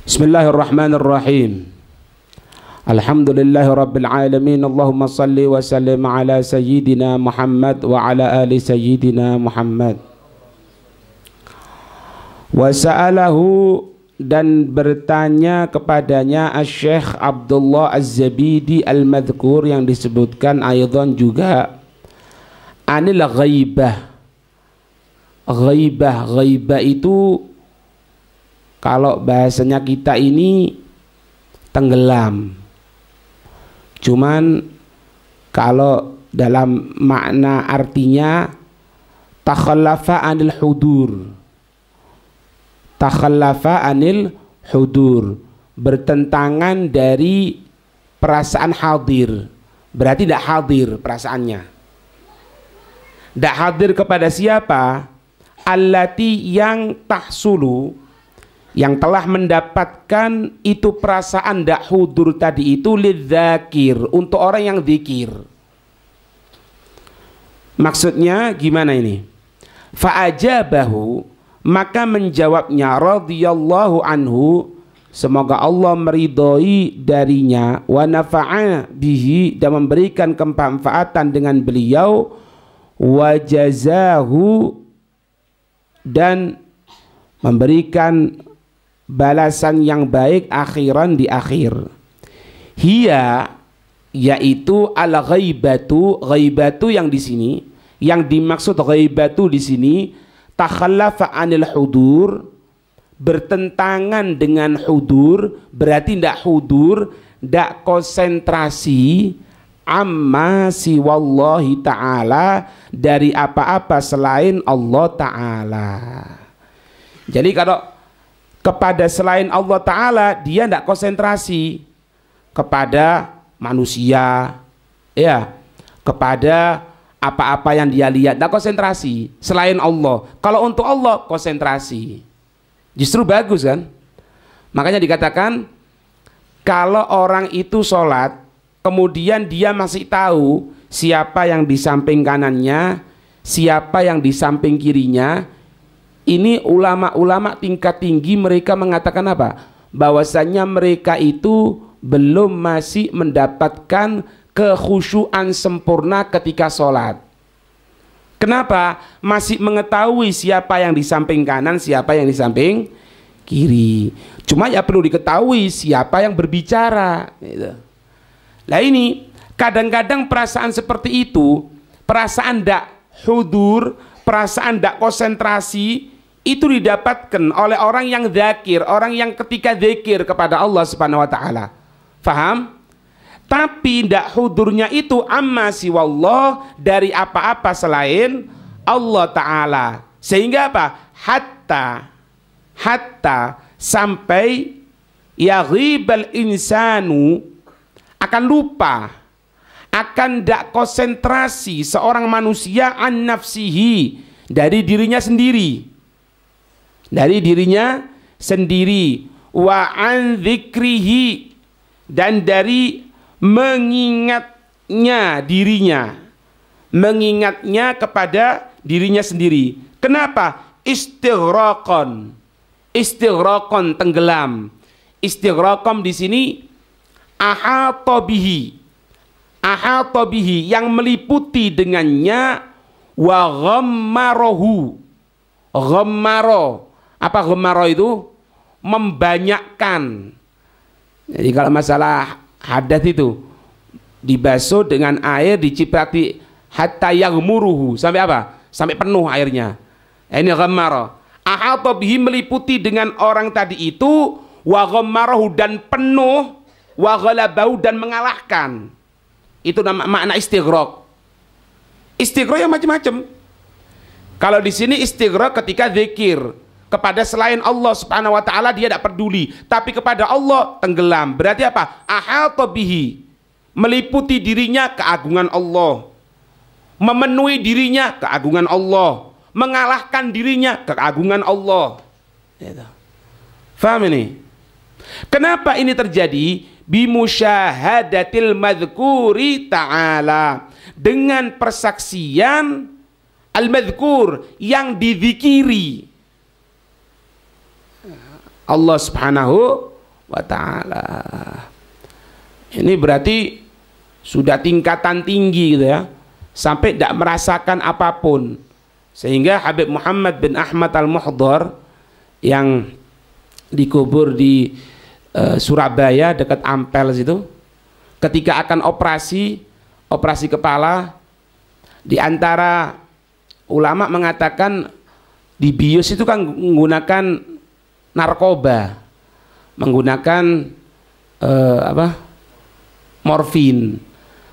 Bismillahirrahmanirrahim. Alhamdulillahi rabbil alamin. Allahumma salli wa sallim ala sayyidina Muhammad wa ala ali sayyidina Muhammad. Wa sa'alahu, dan bertanya kepadanya Asy-Syaikh Abdullah Az-Zabidi Al-Madhkur, yang disebutkan aidan juga anil ghaibah. Ghaibah itu kalau bahasanya kita ini tenggelam. Cuman kalau dalam makna artinya takhallafa anil hudur. Takhallafa anil hudur, bertentangan dari perasaan hadir. Berarti tidak hadir perasaannya. Tidak hadir kepada siapa? Allati, yang tahsulu, yang telah mendapatkan itu perasaan tidak hudur tadi itu, lidzakir, untuk orang yang zikir. Maksudnya gimana ini? Fa'ajabahu, maka menjawabnya radhiyallahu anhu, semoga Allah meridhoi darinya, wa nafa'a bihi, dan memberikan kemanfaatan dengan beliau, wa jazahu, dan memberikan balasan yang baik akhiran, di akhir. Hiya, yaitu al ghaibatu, ghaibatu yang di sini, yang dimaksud ghaibatu di sini takhallafa anil hudur, bertentangan dengan hudur, berarti tidak hudur, tidak konsentrasi, amma siwallahi ta'ala, dari apa-apa selain Allah Ta'ala. Jadi kalau kepada selain Allah Ta'ala dia tidak konsentrasi, kepada manusia, ya, kepada apa-apa yang dia lihat tidak konsentrasi selain Allah. Kalau untuk Allah konsentrasi, justru bagus kan. Makanya dikatakan kalau orang itu sholat kemudian dia masih tahu siapa yang di samping kanannya, siapa yang di samping kirinya, ini ulama-ulama tingkat tinggi mereka mengatakan apa? Bahwasanya mereka itu belum masih mendapatkan kekhusyuan sempurna ketika sholat. Kenapa? Masih mengetahui siapa yang di samping kanan, siapa yang di samping kiri. Cuma ya perlu diketahui siapa yang berbicara gitu. Nah ini kadang-kadang perasaan seperti itu, perasaan tidak hudur, perasaan tidak konsentrasi, itu didapatkan oleh orang yang dzakir, orang yang ketika dzikir kepada Allah Subhanahu wa taala. Faham? Tapi tidak hudurnya itu amma siwallah, dari apa-apa selain Allah Ta'ala. Sehingga apa? Hatta sampai yaghibal insanu, akan lupa, akan tidak konsentrasi seorang manusia an nafsihi, dari dirinya sendiri, dari dirinya sendiri, wa an dzikrihi, dan dari mengingatnya dirinya, mengingatnya kepada dirinya sendiri. Kenapa? Istighraqan, tenggelam. Istighraqan di sini ahata bihi, yang meliputi dengannya, wa ghammarahu. Ghammaro, apa ghammaro itu? Membanyakkan. Jadi kalau masalah hadas itu dibasuh dengan air, diciprati hatta yaghmuruhu, sampai apa? Sampai penuh airnya. Ini ghammara. Ahata bihi, meliputi dengan orang tadi itu, wa ghammarahu, dan penuh, wa ghalabahu, dan mengalahkan. Itu makna istighraq. Istighraq yang macam-macam. Kalau di sini istighraq ketika zikir kepada selain Allah Subhanahu wa taala dia tidak peduli, tapi kepada Allah tenggelam. Berarti apa? Ahata bihi, meliputi dirinya keagungan Allah, memenuhi dirinya keagungan Allah, mengalahkan dirinya keagungan Allah. Faham ini? Kenapa ini terjadi? Bimusyahadatil madhkuri ta'ala, dengan persaksian al-madhkur, yang dizikiri Allah Subhanahu wa ta'ala. Ini berarti sudah tingkatan tinggi gitu ya, sampai tidak merasakan apapun. Sehingga Habib Muhammad bin Ahmad Al-Muhdhar yang dikubur di Surabaya dekat Ampel situ, ketika akan operasi kepala, di antara ulama mengatakan dibius itu kan menggunakan narkoba, menggunakan morfin,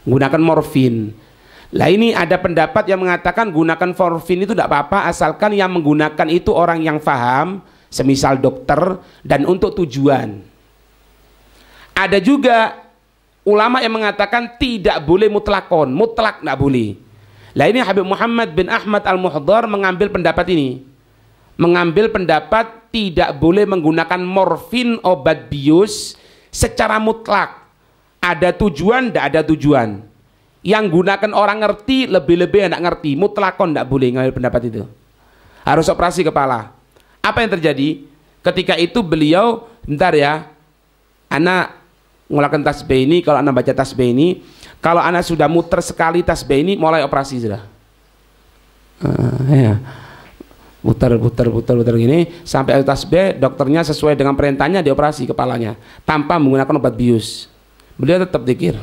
menggunakan morfin. Lah ini ada pendapat yang mengatakan gunakan morfin itu tidak apa-apa asalkan yang menggunakan itu orang yang paham, semisal dokter, dan untuk tujuan. Ada juga ulama yang mengatakan tidak boleh mutlakon, mutlak tidak boleh. Lah ini Habib Muhammad bin Ahmad Al-Muhdhar mengambil pendapat ini, mengambil pendapat tidak boleh menggunakan morfin, obat bius secara mutlak. Ada tujuan, tidak ada tujuan. Yang gunakan orang ngerti, lebih-lebih tidak ngerti, mutlakon tidak boleh ngambil pendapat itu. Harus operasi kepala. Apa yang terjadi? Ketika itu beliau, bentar ya, anak ngulakan tasbih ini, kalau anak baca tasbih ini, kalau anak sudah muter sekali tasbih ini, mulai operasi sudah. Ya. Putar gini sampai ada tasbih, dokternya sesuai dengan perintahnya dioperasi kepalanya tanpa menggunakan obat bius. Beliau tetap zikir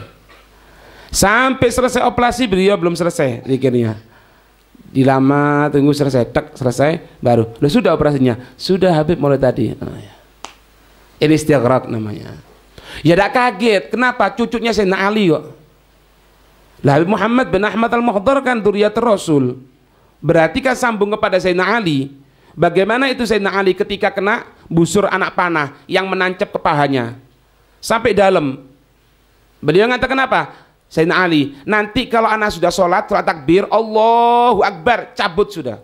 sampai selesai operasi. Beliau belum selesai zikirnya, dilama tunggu selesai, tek selesai baru loh sudah operasinya, sudah Habib mulai tadi. Ini istighraq namanya. Ya tidak kaget, kenapa cucunya Sayyidina Ali kok. Lah Habib Muhammad bin Ahmad Al-Muhdhar kan dzurriyyatur Rasul, berarti kan sambung kepada Sayyidina Ali. Bagaimana itu Sayyidina Ali ketika kena busur anak panah yang menancap ke pahanya sampai dalam, beliau mengatakan apa? Sayyidina Ali, nanti kalau anak sudah sholat takbir Allahu Akbar, cabut sudah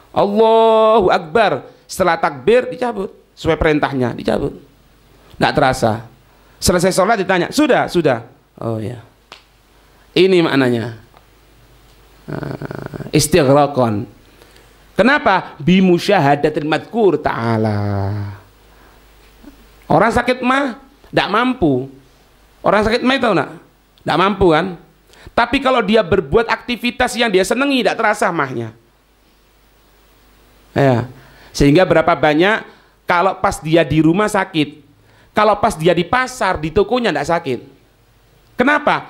Allahu Akbar, setelah takbir dicabut sesuai perintahnya, dicabut. Tidak terasa selesai sholat ditanya sudah, oh ya, ini maknanya istighraqan. Kenapa? Bimusyahadatil madhkur ta'ala. Orang sakit mah tidak mampu. Orang sakit mah tahu nak? Tidak mampu kan? Tapi kalau dia berbuat aktivitas yang dia senangi, tidak terasa mahnya. Ya. Sehingga berapa banyak kalau pas dia di rumah sakit, kalau pas dia di pasar, di tokonya tidak sakit. Kenapa?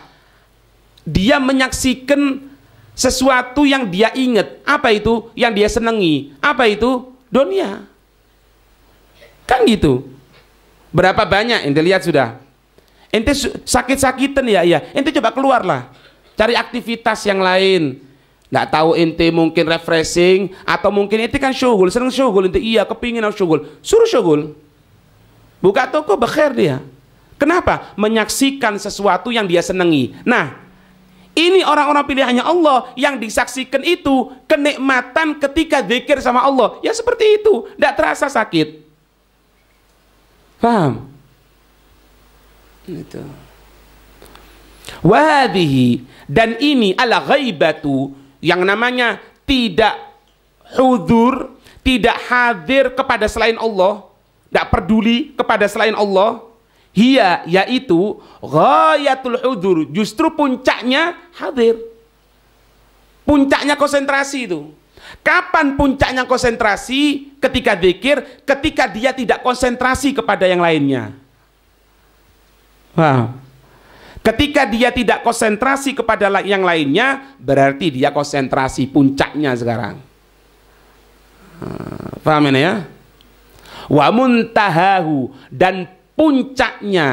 Dia menyaksikan sesuatu yang dia ingat. Apa itu? Yang dia senangi. Apa itu? Dunia. Kan gitu. Berapa banyak ente lihat sudah. Ente sakit-sakitan ya, ente coba keluarlah, cari aktivitas yang lain. Nggak tahu ente mungkin refreshing, atau mungkin ente kan syughul, seneng syughul, ente iya kepingin harus syughul, suruh syughul, buka toko bekhair dia. Kenapa? Menyaksikan sesuatu yang dia senangi. Nah, ini orang-orang pilihannya Allah yang disaksikan itu kenikmatan ketika zikir sama Allah. Ya seperti itu, tidak terasa sakit. Paham? Itu. Wahdihi, dan ini ala ghaibatu, yang namanya tidak hudur, tidak hadir kepada selain Allah, tidak peduli kepada selain Allah. Hiya, yaitu ghayatul hudur, justru puncaknya hadir, puncaknya konsentrasi itu. Kapan puncaknya konsentrasi? Ketika zikir, ketika dia tidak konsentrasi kepada yang lainnya. Wow. Ketika dia tidak konsentrasi kepada yang lainnya, berarti dia konsentrasi, puncaknya sekarang. Paham ini ya? Wa muntahahu, dan puncaknya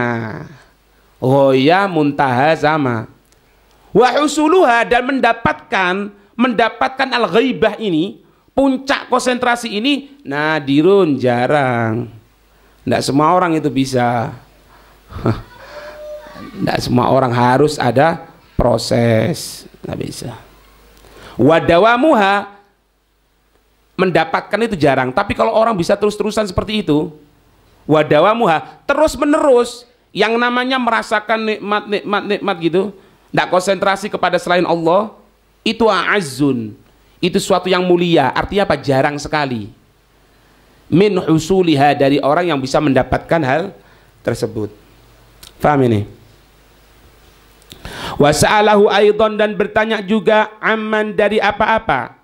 ghoya muntaha sama. Wa husuluha, dan mendapatkan al-ghaibah ini, puncak konsentrasi ini, nadirun, jarang. Tidak semua orang itu bisa. Tidak semua orang, harus ada proses, nggak bisa. Wadawamuha, mendapatkan itu jarang. Tapi kalau orang bisa terus-terusan seperti itu, wadawamuha, terus menerus, yang namanya merasakan nikmat gitu, tidak konsentrasi kepada selain Allah, itu a'azzun, itu suatu yang mulia. Artinya apa? Jarang sekali. min husuliha, dari orang yang bisa mendapatkan hal tersebut. Faham ini? Wa sa'alahu aidan, dan bertanya juga amman, dari apa-apa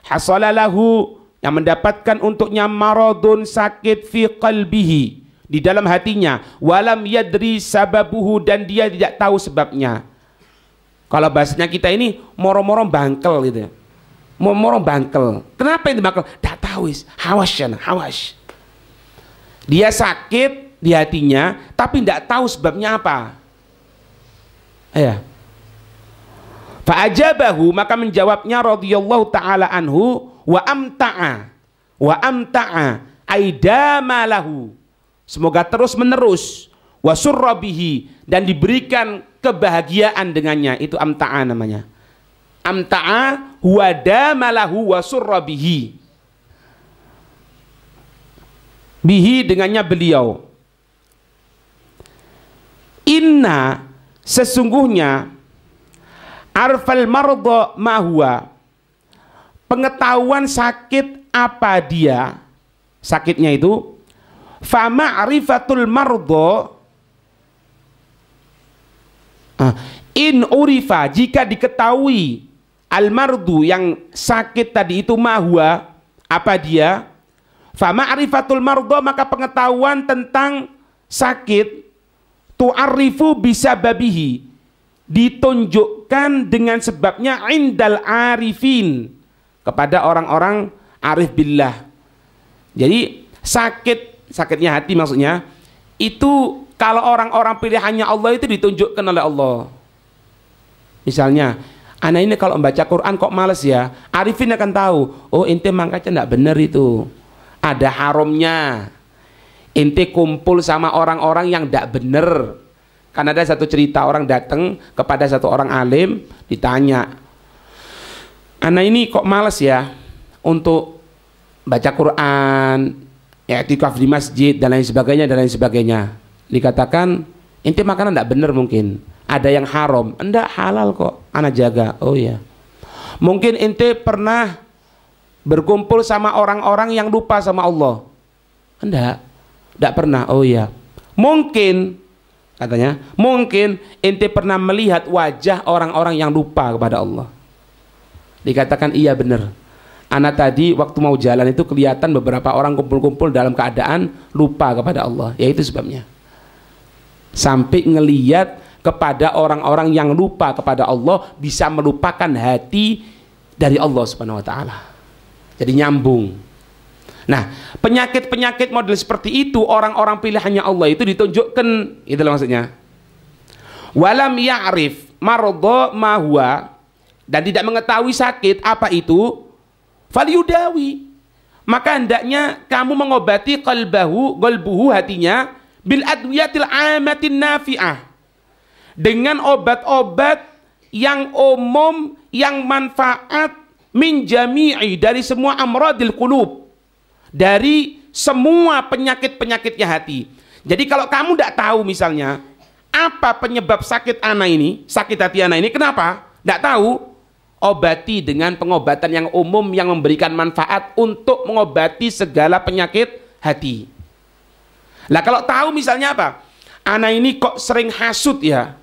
hasalalahu, yang mendapatkan untuknya maradun, sakit, fi qalbihi, di dalam hatinya, walam yadri sababuhu, dan dia tidak tahu sebabnya. Kalau bahasanya kita ini moro-moro bangkel gitu. Moro-moro bangkel. Kenapa ini bangkel? Tak tahu, hawas. Dia sakit di hatinya tapi tidak tahu sebabnya apa. Ya. Fa'ajabahu, maka menjawabnya radhiyallahu taala anhu, wa amta'a aidama lahu, semoga terus menerus, wa surrabihi, dan diberikan kebahagiaan dengannya. Itu amta'a namanya. Amta'a huwa dama lahu wa surrabihi, bihi, dengannya beliau. Inna, sesungguhnya, arfal mardo mahwa, pengetahuan sakit apa dia, sakitnya itu, fa ma'rifatul mardo, in urifa, jika diketahui, al mardu, yang sakit tadi itu, mahwa, apa dia, fa ma'rifatul mardo, maka pengetahuan tentang sakit, tu'arifu bisa babihi, ditunjukkan dengan sebabnya, indal arifin, kepada orang-orang arif billah. Jadi sakitnya hati maksudnya, itu kalau orang-orang pilihannya Allah itu ditunjukkan oleh Allah. Misalnya, anak ini kalau membaca Quran kok males ya, arifin akan tahu, oh ente makanya tidak benar itu, ada haramnya. Ente kumpul sama orang-orang yang tidak benar. Karena ada satu cerita, orang datang kepada satu orang alim, ditanya, anak ini kok males ya untuk baca Quran, i'tikaf di masjid, dan lain sebagainya. Dikatakan, ente makanan tidak benar mungkin, ada yang haram. Enggak, halal kok, anak jaga. Oh ya, mungkin ente pernah berkumpul sama orang-orang yang lupa sama Allah. Enggak pernah. Oh ya, mungkin, katanya, mungkin ente pernah melihat wajah orang-orang yang lupa kepada Allah. Dikatakan, iya benar, anak tadi waktu mau jalan itu kelihatan beberapa orang kumpul-kumpul dalam keadaan lupa kepada Allah. Ya itu sebabnya, sampai ngelihat kepada orang-orang yang lupa kepada Allah bisa melupakan hati dari Allah Subhanahu wa taala. Jadi nyambung. Nah, penyakit-penyakit model seperti itu, orang-orang pilihannya Allah itu ditunjukkan, itulah maksudnya. Walam ya'rif mardo ma huwa, dan tidak mengetahui sakit apa itu, falyudawi, maka hendaknya kamu mengobati qalbuhu, hatinya, bil adwiyatil amatin nafi'ah, dengan obat-obat yang umum, yang manfaat, min jami'i, dari semua amradil qulub, dari semua penyakit-penyakitnya hati. Jadi kalau kamu tidak tahu misalnya apa penyebab sakit anak ini, sakit hati anak ini, kenapa? Tidak tahu, obati dengan pengobatan yang umum yang memberikan manfaat untuk mengobati segala penyakit hati. Lah kalau tahu misalnya apa? Anak ini kok sering hasud ya.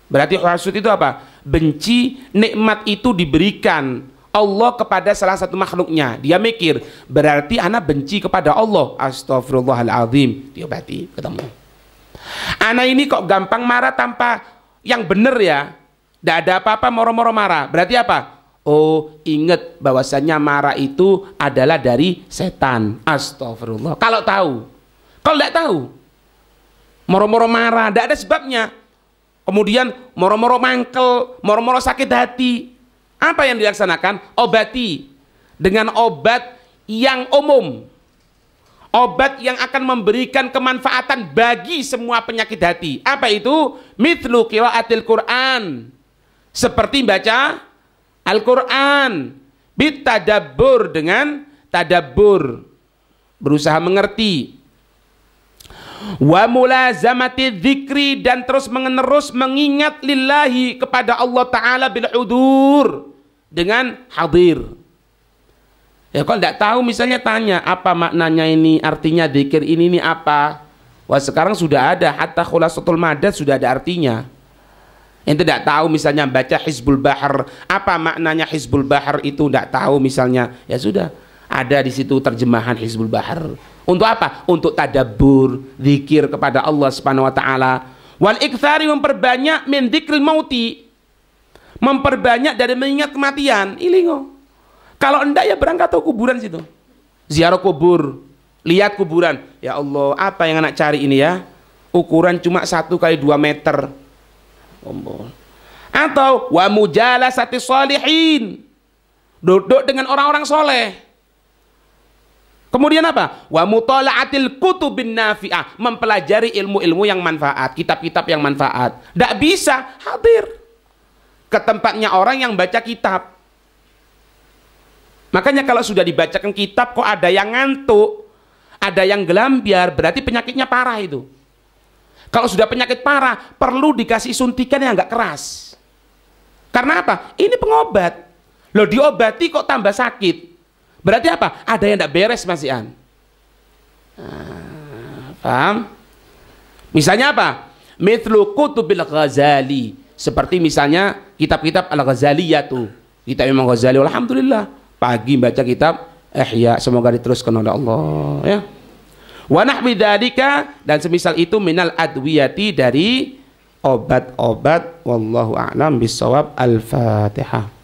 Berarti hasud itu apa? Benci nikmat itu diberikan Allah kepada salah satu makhluknya. Dia mikir, berarti anak benci kepada Allah. Astagfirullahaladzim. Diobati, ketemu. Anak ini kok gampang marah tanpa yang benar ya. Tidak ada apa-apa, moro-moro marah. Berarti apa? Oh, ingat bahwasanya marah itu adalah dari setan. Astagfirullah. Kalau tahu. Kalau tidak tahu, moro-moro marah, tidak ada sebabnya. Kemudian moro-moro mangkel, moro-moro sakit hati. Apa yang dilaksanakan? Obati dengan obat yang umum, obat yang akan memberikan kemanfaatan bagi semua penyakit hati. Apa itu? Mithlu qiraatil Quran, seperti baca Al-Quran, bitadabbur, dengan tadabbur, berusaha mengerti, wa mulazamati dzikri, dan terus menerus mengingat lillahi, kepada Allah Ta'ala, bil hudur, dengan hadir. Ya kalau tidak tahu misalnya tanya apa maknanya ini, artinya dzikir ini apa. Wah sekarang sudah ada, hatta khulasatul madad sudah ada artinya. Yang tidak tahu misalnya baca Hizbul Bahar, apa maknanya Hizbul Bahar itu tidak tahu misalnya, ya sudah ada di situ terjemahan Hizbul Bahar. Untuk apa? Untuk tadabbur, zikir kepada Allah Subhanahu wa taala. Wal iktsari, memperbanyak min dzikril mauti. Memperbanyak dari mengingat kematian. Ilingo. Kalau enggak ya berangkat ke kuburan situ. Ziarah kubur, lihat kuburan. Ya Allah, apa yang anak cari ini ya? Ukuran cuma 1 kali 2 meter. Atau wa mujalasati sholihin, duduk dengan orang-orang soleh. Kemudian apa? Wa mutala'atil kutubin nafi'ah, mempelajari ilmu-ilmu yang manfaat, kitab-kitab yang manfaat. Tidak bisa hadir ke tempatnya orang yang baca kitab. Makanya kalau sudah dibacakan kitab kok ada yang ngantuk, ada yang gelambiar, berarti penyakitnya parah itu. Kalau sudah penyakit parah, perlu dikasih suntikan yang agak keras. Karena apa? Ini pengobat. Loh, diobati kok tambah sakit. Berarti apa? Ada yang tidak beres, Mas Ian. Paham? Misalnya apa? Mithlu kutubil Ghazali. Seperti misalnya kitab-kitab Al-Ghazaliyatu. Kitab Imam Ghazali, alhamdulillah. Pagi baca kitab Ihya, semoga diteruskan oleh Allah. Ya. Wa nahwi dzalika, dan semisal itu minal adwiyati, dari obat-obat. Wallahu a'lam bissawab. Al-Fatihah.